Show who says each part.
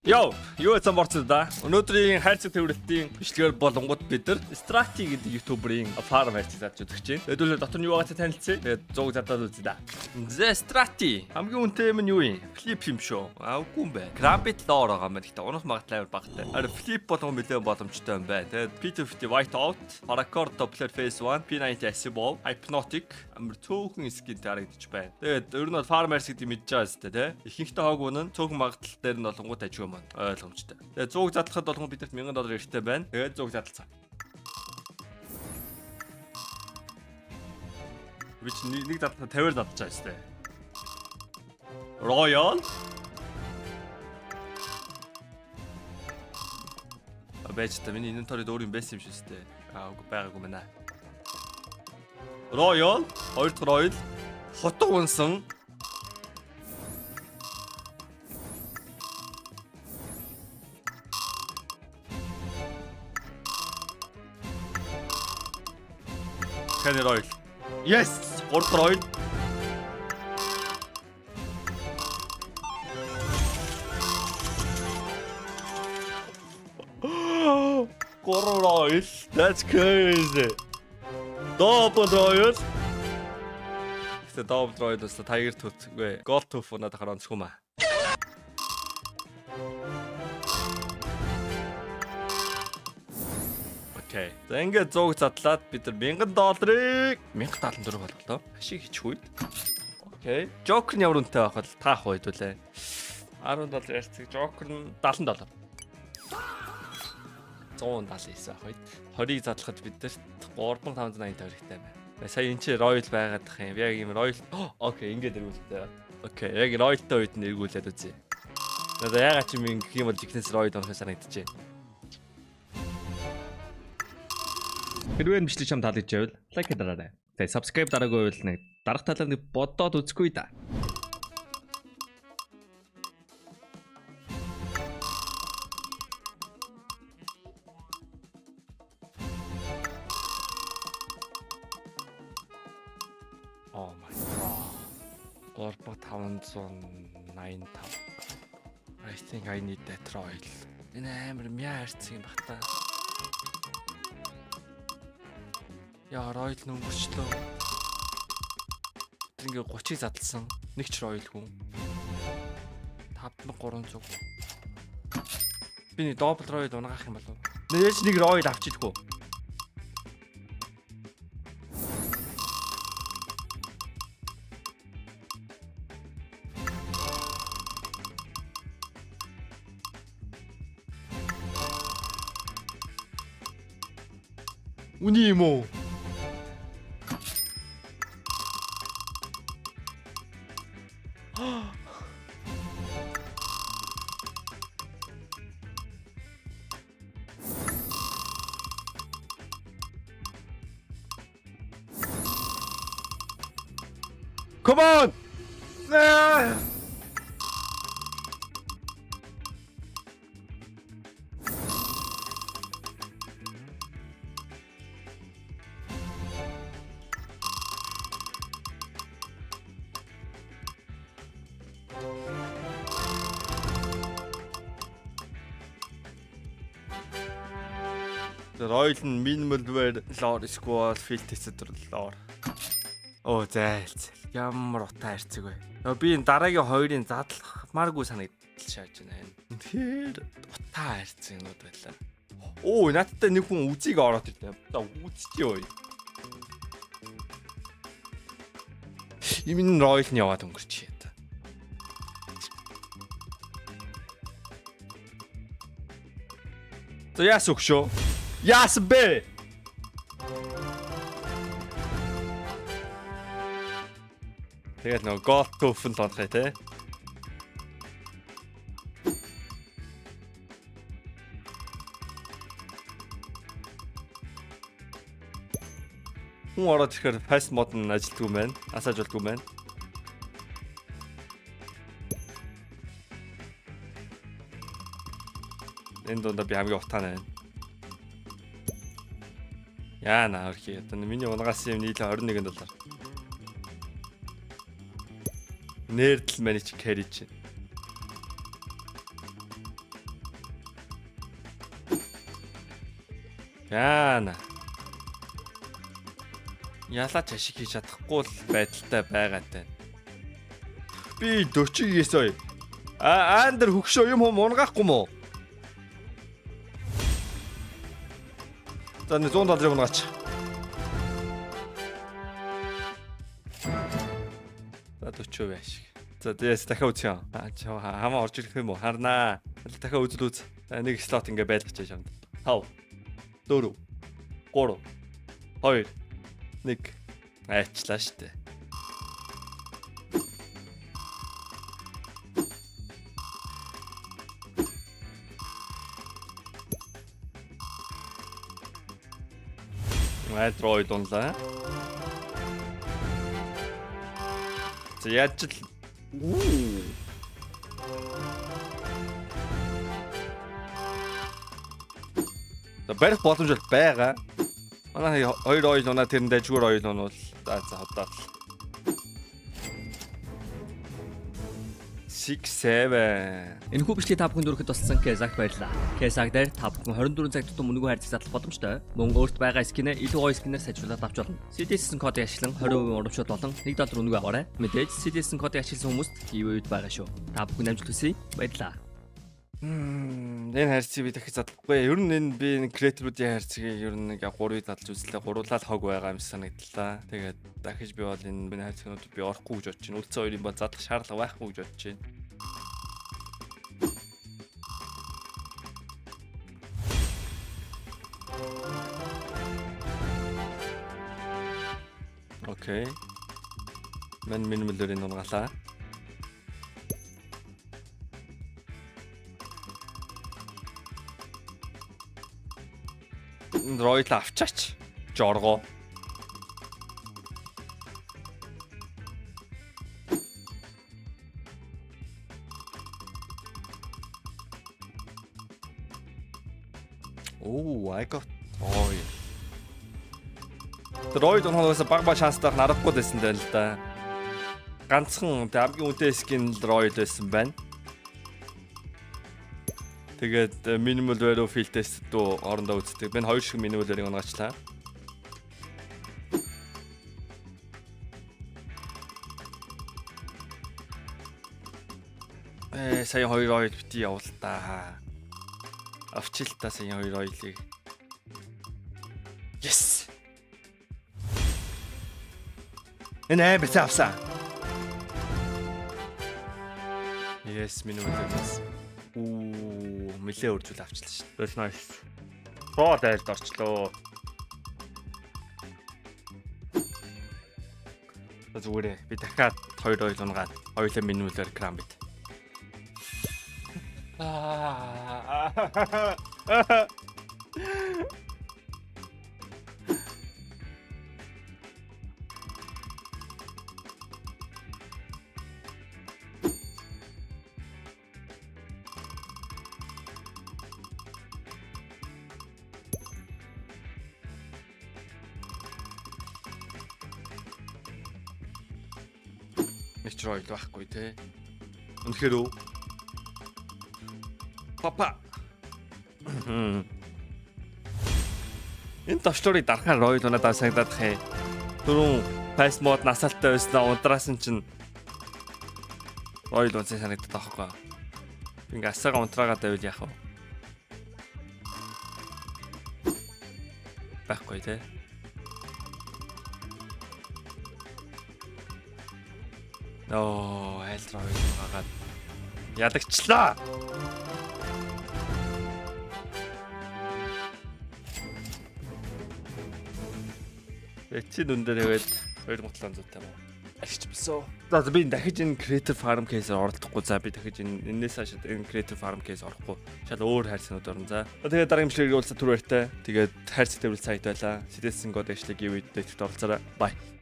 Speaker 1: Йоо, юу яцсан борцсон да. Өнөөдрийн хайрцаг төвлөлтийн бичлэгээр болонгууд бид нар Strati гэдэг YouTuber-ийн фарм хайрцаг задж үзэж байна. Хэдүүлээ дотор нь юу байгаа танилцъя. Тэгээд 100 задаад үзье да. The Strati хамгийн үнэтэй юм нь юу юм? Flip юм шүү. Үгүй юм байна. Gambit lore байгаа юм байна. Гэтэ унах магадлал багтай. Харин Flip болгон нэлээд боломжтой юм байна. Тэгээд P250 Whiteout, Paracord Doppler Phase 1, P90 Asibol, Hypnotic амар цөөхөн скин харагдаж байна. Тэгээд ер нь бол farmers гэдэг мэдж байгаа зү тэ. Ихэнхдээ хоог үнэн цөөхөн магадлал дээр нь болонгууд ажиг юм. Ойлгомжтой. Тэгээ 100 задлахад болгон бидэрт $1000 эрхтэй байна. Тэгээд 100 задлцаа. Би чи нэг задлахад 50-аар задлаж байгаа шүү дээ. Royal. Абэж та миний инвентарид өөр юм байсан юм шиг шүү дээ. Үгүй байгаагүй мэнэ. Royal, 2 дахь Royal. Хотго унсан. Candy Royal. Yes! 3 дахь Royal. Royal. That's crazy. Double Royal. Тэ Double Royal өстө Tiger Tooth үгүй Gold Tooth надад хараад онцгүй маа. Окей. За ингээд 100 задлаад бид нар $1000-ыг $1074 боллоо. Ашиг хийчихгүй. Окей. Joker нь ямар үнэтэй байх вэ? Таах үед үлээ. $10 ярцэг Joker нь $70. 179 байх үед. 20-ыг задлахад бид нарт $3580 хэрэгтэй байна. Сая энэ чи Royal байгаад тах юм. Яг юм Royal. Окей, ингээд эргүүлээ. Окей, яг Royal-тай үед нь эргүүлээд үзье. Надаа ягаад ч юм ингэх юм бол жигнэс Royal онохоо санагдчихэ. Хэрвээ бичлэг чам таалагдж байвал лайк дараарай. Тэгээ subscribe дараагүй байвал нэг дарах талаар нэг бодоод үзэхгүй да. Oh my god. Горбо 585. I think I need that Royal. Энэ амар мяа харцсан юм баг та. Яа, Royal нөнгөрчлөө. Ингээ 30-ыг задлсан. Нэг ч Royal хүн. 5300. Би нэг Double Royal унгаах юм болов. Нээж нэг Royal авчидгүй. Үний юм уу? Come on! Royal нь minimal wear lore squad filter lore. Оо зайлц. Ямар утаа харцэг вэ? Би энэ дараагийн хоёрын задлахмааргүй санагдал шааж байна. Тэр утаа харцэг юмуд байлаа. Оо надтай нэг хүн үзийг ороод ирлээ. За үзчихье. Имэн Royal нь яваад өнгөрчихье. За яас өгшөө. Яас бэ? Тэгээд нөгөө Gold Tooth л онохой те. Хүн ороод ирэхээр fast mode нь ажилтгүй мэн. Асаажуулгүй мэн. Энэ донд би хамгийн утаатай байна. Яа наа хий. Одоо миний унгаас юм нийлээ $21. Нэрдл манич carry чинь. Яана. Ялаач ашиг хийж чадахгүй л байдалтай байгаа тань. Би 49 ой. Андер хөгшөө юм унгаахгүй мó. За 170 унгаач. За 40 байшиг. За дэс дахиад үзье. Хамаа орж ирэх юм уу? Харнаа. Дахиад үзэл үз. Нэг слот ингээ байлгач яа шамд. 5 4 3 2 1 айчлаа штэ. Андроид онлайн. За яаж л За барих боломж бол байгаа. Манай 2 ойл унаа тэрэн дэжгүүр ойл нь бол за хадаад 6-7.
Speaker 2: Энэхүү бичлэгийг та бүхэнд өргөхөд болсон Кезаг баярлалаа. Кезаг дээр та бүхэн 24 цаг тутам үнэгүй хайрцаг задлах боломжтой. Мөн өөрт байгаа скинээ илүү гоё скинээр сайжруулад авч болно. CDS-ийн кодыг ашиглан 20% урамшуул болон $1 үнэгүй аваарай. Мэдээж CDS-ийн кодыг ашигласан хүмүүст giveaway байгаа шүү. Та бүхэн амжилт хүсье. Баярлалаа.
Speaker 1: Энэ хайрцгийг би дахиж задлахгүй. Ер нь энэ би креаторуудын хайрцгийг ер нь нэг 3-ыг задлж үзлээ. Гуруулаад хог байгаа юм санагдлаа. Тэгээд дахиж би бол энэ хайрцагнууд би орохгүй гэж бодож байна. Үлцэн хоёрын бол задлах шаардлага байхгүй гэж бодож байна. Окей. Минималэрийн унгалаа. Ройл авчаач. Жоргоо. Oh, I got oil. Ройл онхоос баг шанстай харахгүй байсан даа л да. Ганцхан хамгийн үнэтэй скин ройл байсан байна. Тэгээд minimal value field test дөө орондоо үздэг. Би 2 шиг minimal value унгаачлаа. Сая 2 ойл бити явуул та. Авчил та сая 2 ойлыг. Yes. Энэ бицаа авсан. Yes, minimal value. Мэлээ үржүүл авчлаа шүү. That's nice. Боо дайлд орчлоо. Зүгээр би дахиад 2 ойл унгаад хоёулаа минималаар крамбит. Метроид байхгүй те. Үнэхээр үү? Папа. Энэ төвчөрийг дарахаар ройл унаад санагдаад хэ. Түрүүн пас мод насалтай байснаа удраас нь чинь ройл унсан санагдаад байгаа байхгүй. Ингээ асаага унтраагаад байвал яах вэ? Байхгүй те. Оо, айлтраа байгаад ялагчлаа. Эцсийн дүн дээр хэвээд 2700 таа. Ашигч бисөө. За би дахиж энэ Creator Farm case-ээр оролдохгүй. За би дахиж энээс хашаад энэ Creator Farm case орохгүй. Шал өөр хайрцагнууд орно. За. Тэгээд дараагийн бичлэгийг уулзаад түр баяртай. Тэгээд хайрцаг төвлөл сайт байлаа. CDS-ийн код ашиглаж give-ийг дэвтэрт оролцоорой. Bye.